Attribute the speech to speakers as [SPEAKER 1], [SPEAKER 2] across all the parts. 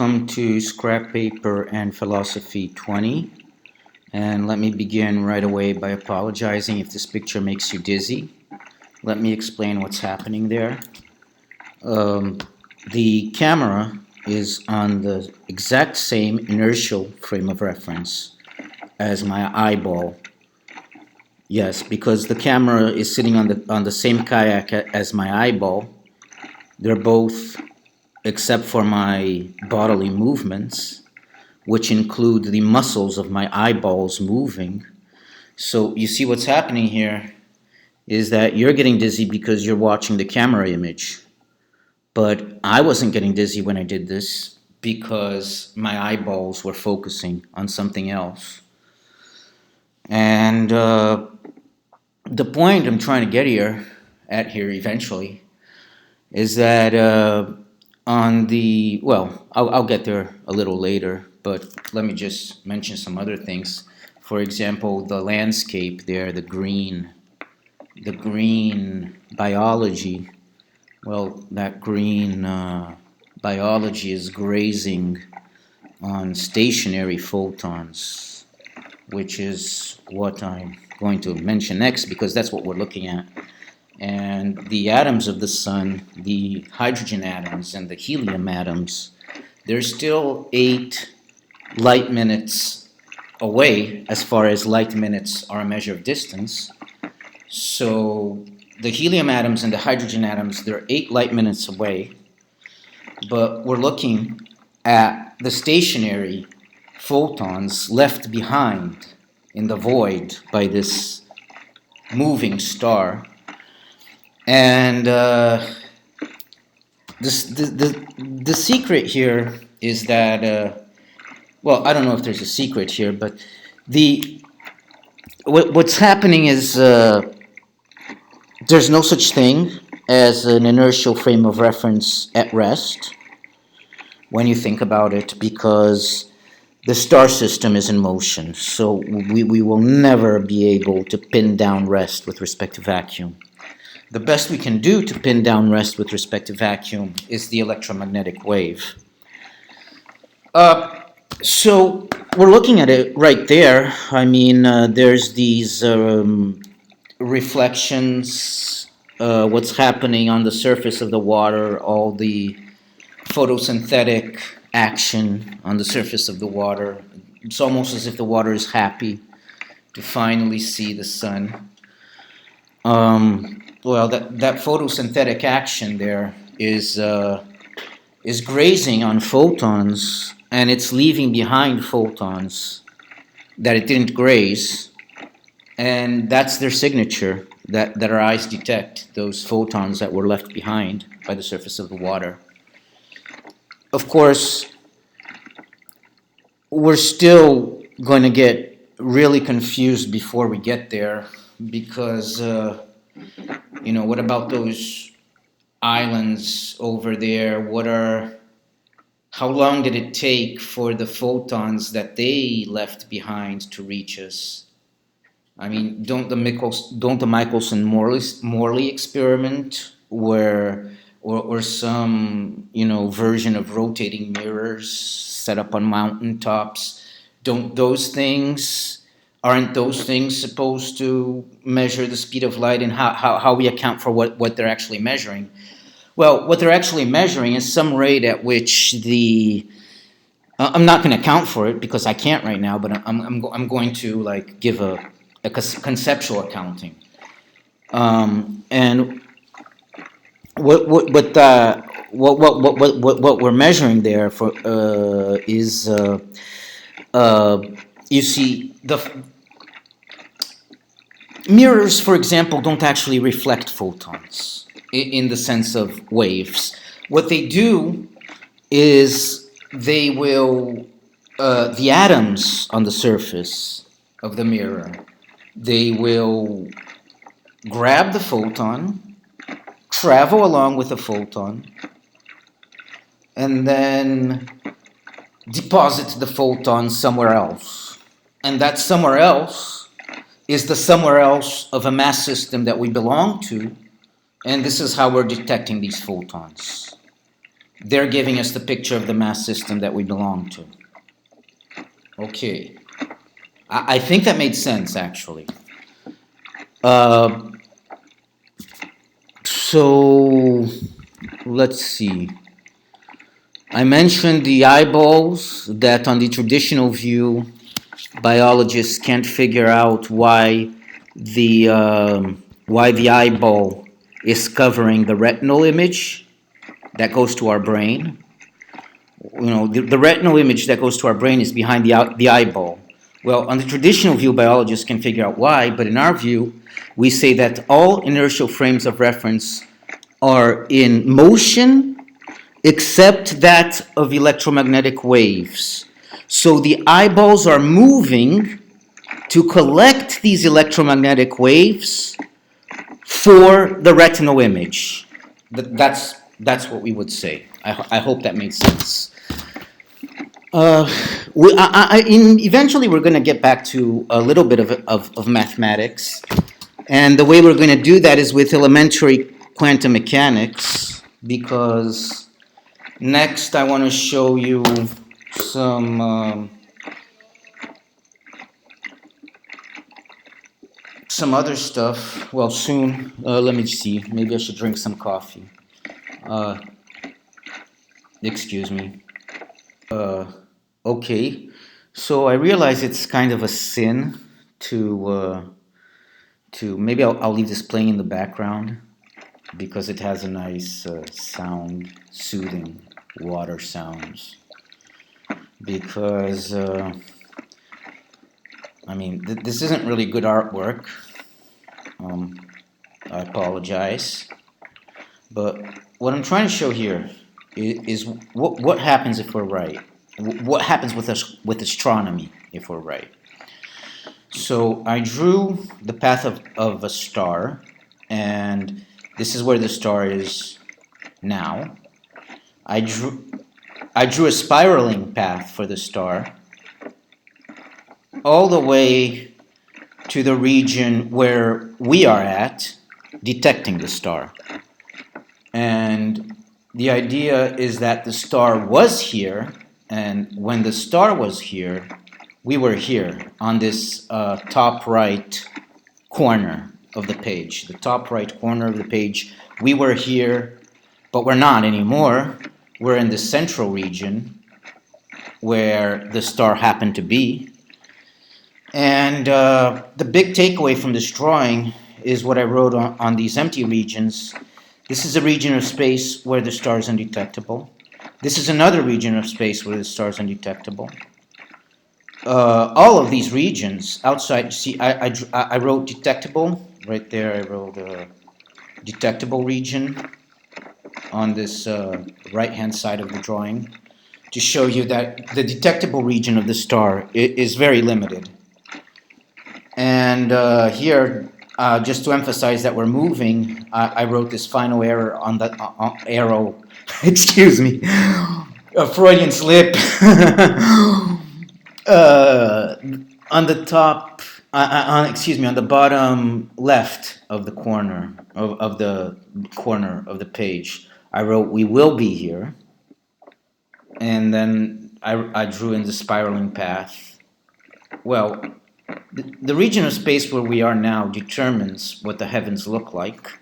[SPEAKER 1] Welcome to Scrap Paper and Philosophy 20. And let me begin right away by apologizing if this picture makes you dizzy. Let me explain what's happening there. The camera is on the exact same inertial frame of reference as my eyeball. Yes, because the camera is sitting on the same kayak as my eyeball. They're both, except for my bodily movements, which include the muscles of my eyeballs moving. So you see what's happening here is that you're getting dizzy because you're watching the camera image. But I wasn't getting dizzy when I did this because my eyeballs were focusing on something else. And the point I'm trying to get at here eventually is that I'll get there a little later, but let me just mention some other things. For example, the landscape there, the green biology. Well, that green biology is grazing on stationary photons, which is what I'm going to mention next because that's what we're looking at. And the atoms of the sun, the hydrogen atoms and the helium atoms, they're still 8 light minutes away as far as light minutes are a measure of distance. So the helium atoms and the hydrogen atoms, they're 8 light minutes away, but we're looking at the stationary photons left behind in the void by this moving star. And the secret here is that, I don't know if there's a secret here, but what's happening is there's no such thing as an inertial frame of reference at rest when you think about it, because the star system is in motion. So we will never be able to pin down rest with respect to vacuum. The best we can do to pin down rest with respect to vacuum is the electromagnetic wave. So we're looking at it right there. I mean, there's these reflections, what's happening on the surface of the water, all the photosynthetic action on the surface of the water. It's almost as if the water is happy to finally see the sun. That photosynthetic action there is grazing on photons, and it's leaving behind photons that it didn't graze, and that's their signature that our eyes detect, those photons that were left behind by the surface of the water. Of course, we're still going to get really confused before we get there, because what about those islands over there? How long did it take for the photons that they left behind to reach us? I mean, don't the Michelson-Morley experiment, or some version of rotating mirrors set up on mountaintops? Aren't those things supposed to measure the speed of light, and how we account for what they're actually measuring? Well, what they're actually measuring is some rate at which I'm not going to account for it because I can't right now, but I'm going to give a conceptual accounting. And what we're measuring there for is you see, the mirrors, for example, don't actually reflect photons in the sense of waves. What they do is they will, the atoms on the surface of the mirror, they will grab the photon, travel along with the photon, and then deposit the photon somewhere else. And that somewhere else is the somewhere else of a mass system that we belong to, and this is how we're detecting these photons. they're giving us the picture of the mass system that we belong to. Okay. I think that made sense, actually. So, let's see. I mentioned the eyeballs, that on the traditional view, biologists can't figure out why the eyeball is covering the retinal image that goes to our brain. You know, the retinal image that goes to our brain is behind the eyeball. Well, on the traditional view, biologists can figure out why, but in our view, we say that all inertial frames of reference are in motion except that of electromagnetic waves. So the eyeballs are moving to collect these electromagnetic waves for the retinal image. That's what we would say. I hope that made sense. Eventually, we're going to get back to a little bit of mathematics. And the way we're going to do that is with elementary quantum mechanics, because next I want to show you some other stuff. Well, soon. Let me see. Maybe I should drink some coffee. Excuse me. Okay. So I realize it's kind of a sin to maybe I'll leave this playing in the background because it has a nice sound, soothing water sounds. Because I mean, this isn't really good artwork. I apologize, but what I'm trying to show here is what happens if we're right. What happens with astronomy if we're right? So I drew the path of a star, and this is where the star is now. I drew a spiraling path for the star all the way to the region where we are at, detecting the star. And the idea is that the star was here, and when the star was here, we were here on this top right corner of the page. The top right corner of the page, we were here, but we're not anymore. We're in the central region where the star happened to be. And the big takeaway from this drawing is what I wrote on these empty regions. This is a region of space where the star is undetectable. This is another region of space where the star is undetectable. All of these regions outside, see, I wrote detectable, right there I wrote detectable region on this right-hand side of the drawing to show you that the detectable region of the star is very limited. And here, just to emphasize that we're moving, I wrote this final error on the arrow, excuse me, a Freudian slip. On the top, on the bottom left of the corner of the page, I wrote "we will be here," and then I drew in the spiraling path. Well, the region of space where we are now determines what the heavens look like,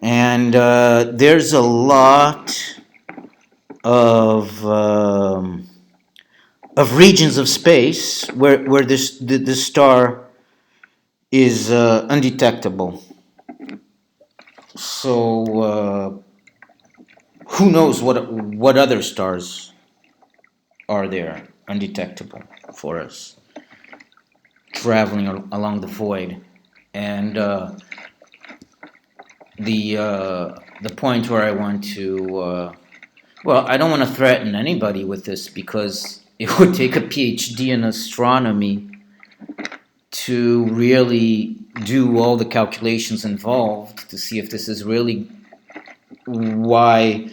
[SPEAKER 1] and there's a lot of regions of space where the star is undetectable. So who knows what other stars are there undetectable for us, traveling along the void. And the point where I want to well, I don't want to threaten anybody with this because it would take a PhD in astronomy to really do all the calculations involved to see if this is really why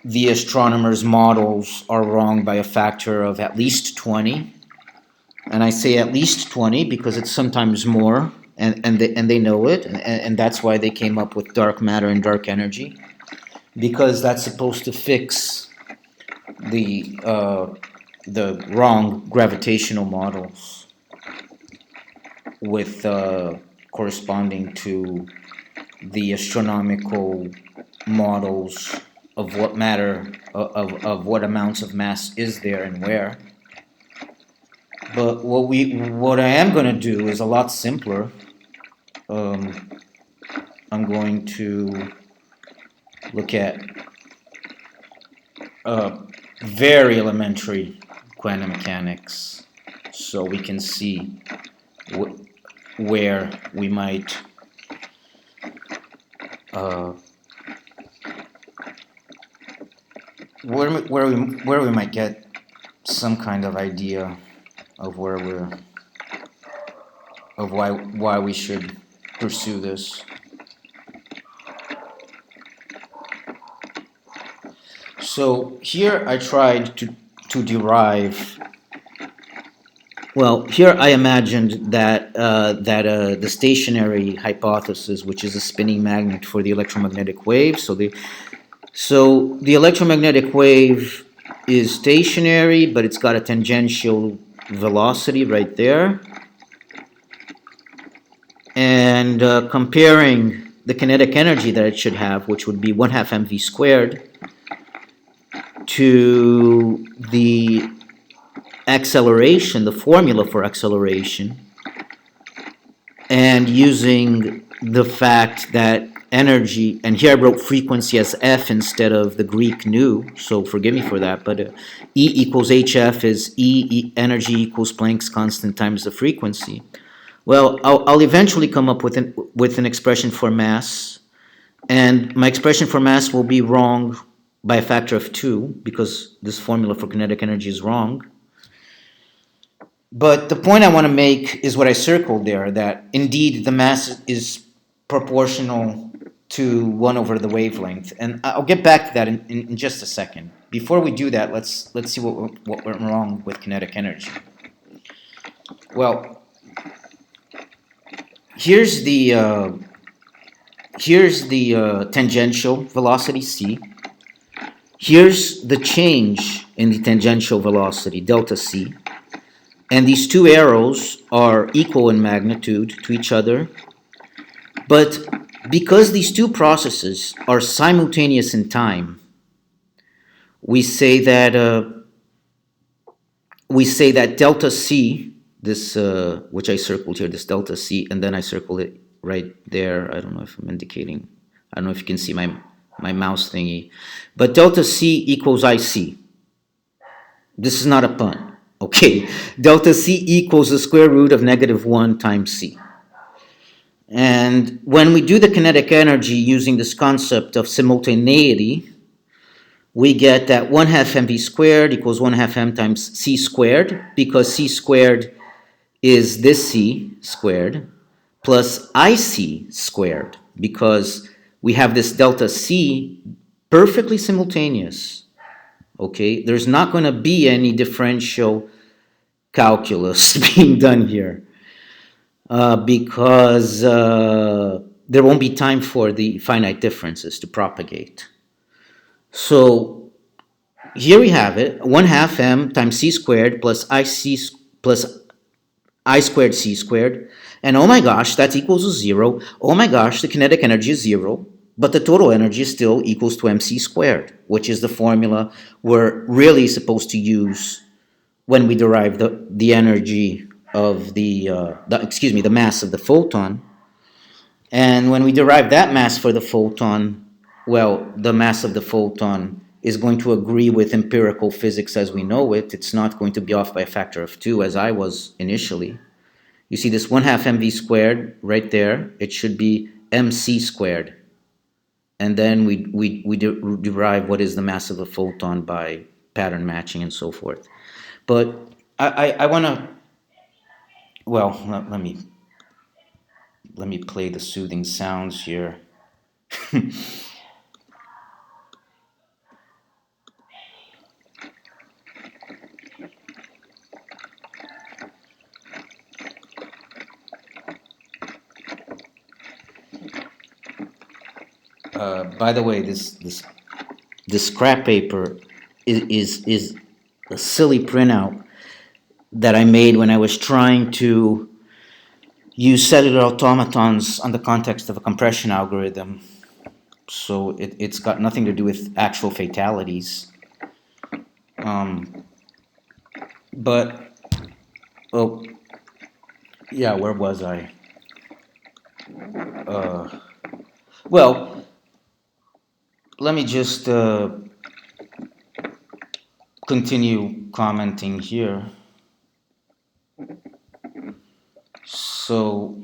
[SPEAKER 1] the astronomers' models are wrong by a factor of at least 20. And I say at least 20 because it's sometimes more, and they know it, and that's why they came up with dark matter and dark energy. because that's supposed to fix the wrong gravitational models with corresponding to the astronomical models of what matter of what amounts of mass is there and where. But what I am going to do is a lot simpler. I'm going to look at very elementary quantum mechanics, so we can see where we might where we might get some kind of idea of why we should pursue this. So here I tried to derive. Well, here I imagined that the stationary hypothesis, which is a spinning magnet for the electromagnetic wave. So the electromagnetic wave is stationary, but it's got a tangential velocity right there. And comparing the kinetic energy that it should have, which would be 1/2 mv squared, to the acceleration, the formula for acceleration, and using the fact that energy, and here I wrote frequency as F instead of the Greek nu, so forgive me for that, but E equals HF is energy equals Planck's constant times the frequency. Well, I'll eventually come up with an expression for mass, and my expression for mass will be wrong by a factor of 2, because this formula for kinetic energy is wrong. But the point I want to make is what I circled there, that indeed the mass is proportional to 1 over the wavelength. And I'll get back to that in just a second. Before we do that, let's see what went wrong with kinetic energy. Well, here's the tangential velocity c. Here's the change in the tangential velocity, delta c. And these two arrows are equal in magnitude to each other. But because these two processes are simultaneous in time, we say that delta c, this which I circled here, this delta c, and then I circled it right there. I don't know if I'm indicating. I don't know if you can see my mouse thingy, but delta c equals IC. This is not a pun. Okay, delta c equals the square root of -1 times c. And when we do the kinetic energy using this concept of simultaneity, we get that 1/2 mv squared equals 1/2 m times c squared, because c squared is this c squared, plus ic squared, because we have this delta c perfectly simultaneous. Okay, there's not going to be any differential calculus being done here, because there won't be time for the finite differences to propagate. So here we have it, 1/2 m times c squared plus I squared c squared, and oh my gosh, that's equals to 0. Oh my gosh, the kinetic energy is 0. But the total energy is still equals to mc squared, which is the formula we're really supposed to use when we derive the energy of the mass of the photon. And when we derive that mass for the photon, well, the mass of the photon is going to agree with empirical physics as we know it. It's not going to be off by a factor of 2 as I was initially. You see this 1/2 mv squared right there, it should be mc squared. And then we derive what is the mass of a photon by pattern matching and so forth. But I want to, well, let me play the soothing sounds here. By the way, this the scrap paper is a silly printout that I made when I was trying to use cellular automatons on the context of a compression algorithm. So it's got nothing to do with actual fatalities. But, oh, yeah, where was I? Well, let me just continue commenting here. So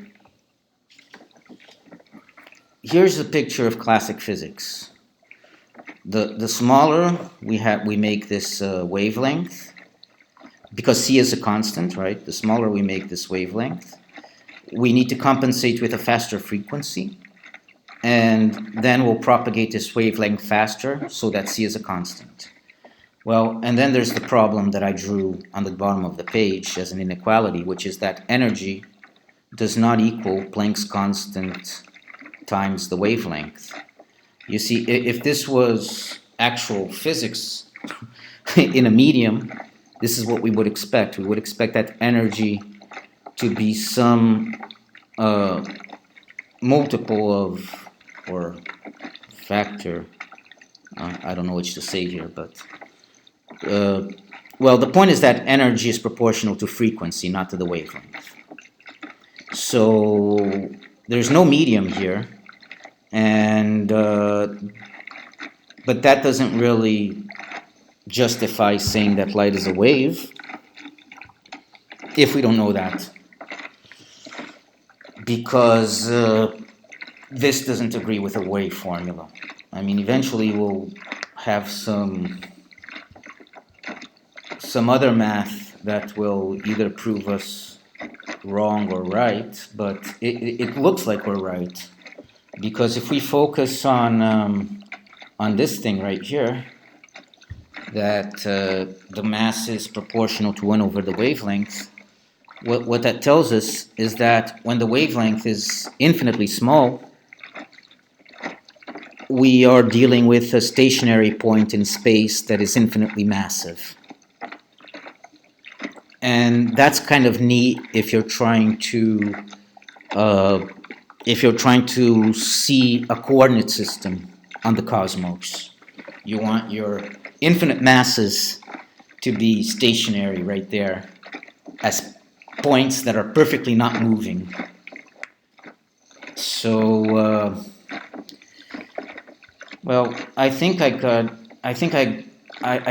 [SPEAKER 1] here's a picture of classic physics. The smaller we make this wavelength, because c is a constant, right? The smaller we make this wavelength, we need to compensate with a faster frequency, and then we'll propagate this wavelength faster so that c is a constant. Well, and then there's the problem that I drew on the bottom of the page as an inequality, which is that energy does not equal Planck's constant times the wavelength. You see, if this was actual physics in a medium, this is what we would expect. We would expect that energy to be some multiple of, or factor, I don't know which to say here, but well, the point is that energy is proportional to frequency, not to the wavelength. So there's no medium here, and but that doesn't really justify saying that light is a wave if we don't know that, because this doesn't agree with a wave formula. I mean, eventually we'll have some other math that will either prove us wrong or right, but it looks like we're right, because if we focus on this thing right here, that the mass is proportional to 1 over the wavelength, what that tells us is that when the wavelength is infinitely small, we are dealing with a stationary point in space that is infinitely massive. And that's kind of neat if you're trying to see a coordinate system on the cosmos. You want your infinite masses to be stationary right there as points that are perfectly not moving. So, well, I think I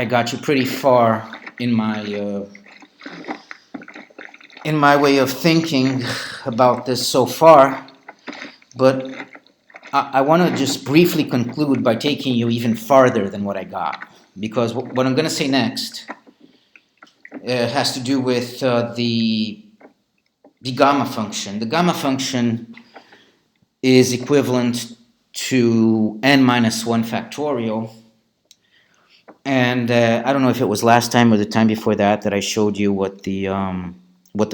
[SPEAKER 1] got you pretty far in my way of thinking about this so far, but I want to just briefly conclude by taking you even farther than what I got, because what I'm going to say next has to do with the gamma function. The gamma function is equivalent to n minus 1 factorial, and I don't know if it was last time or the time before that I showed you what the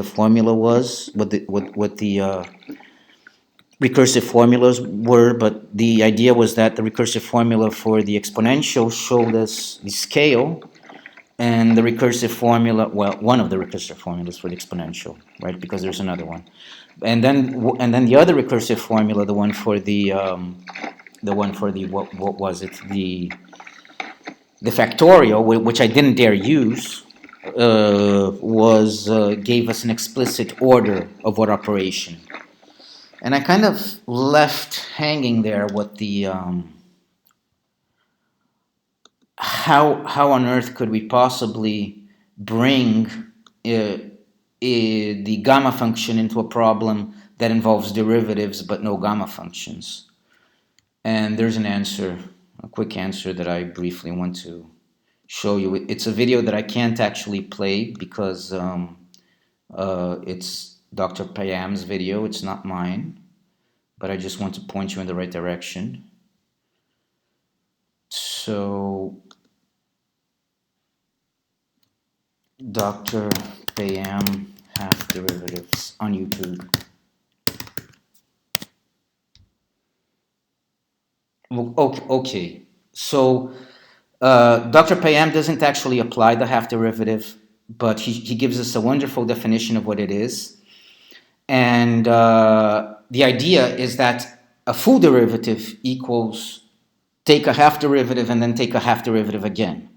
[SPEAKER 1] formula was, what the recursive formulas were, but the idea was that the recursive formula for the exponential showed us the scale, and the recursive formula, well, one of the recursive formulas for the exponential, right? Because there's another one, and then the other recursive formula, the one for the what was it? The factorial, which I didn't dare use, gave us an explicit order of what operation. And I kind of left hanging there what the how on earth could we possibly bring the gamma function into a problem that involves derivatives but no gamma functions? And there's an answer, a quick answer that I briefly want to show you. It's a video that I can't actually play because it's Dr. Payam's video, it's not mine. But I just want to point you in the right direction. So, Dr. Payam half derivatives on YouTube. Okay. So, Dr. Payam doesn't actually apply the half derivative, but he gives us a wonderful definition of what it is. And the idea is that a full derivative equals take a half derivative and then take a half derivative again.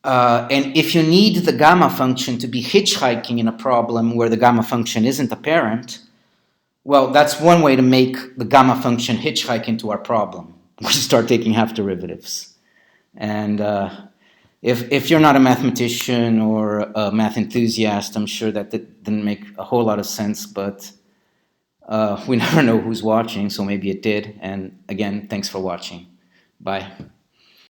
[SPEAKER 1] And if you need the gamma function to be hitchhiking in a problem where the gamma function isn't apparent, well, that's one way to make the gamma function hitchhike into our problem. We start taking half derivatives. And if you're not a mathematician or a math enthusiast, I'm sure that didn't make a whole lot of sense, but we never know who's watching, so maybe it did. And again, thanks for watching. Bye.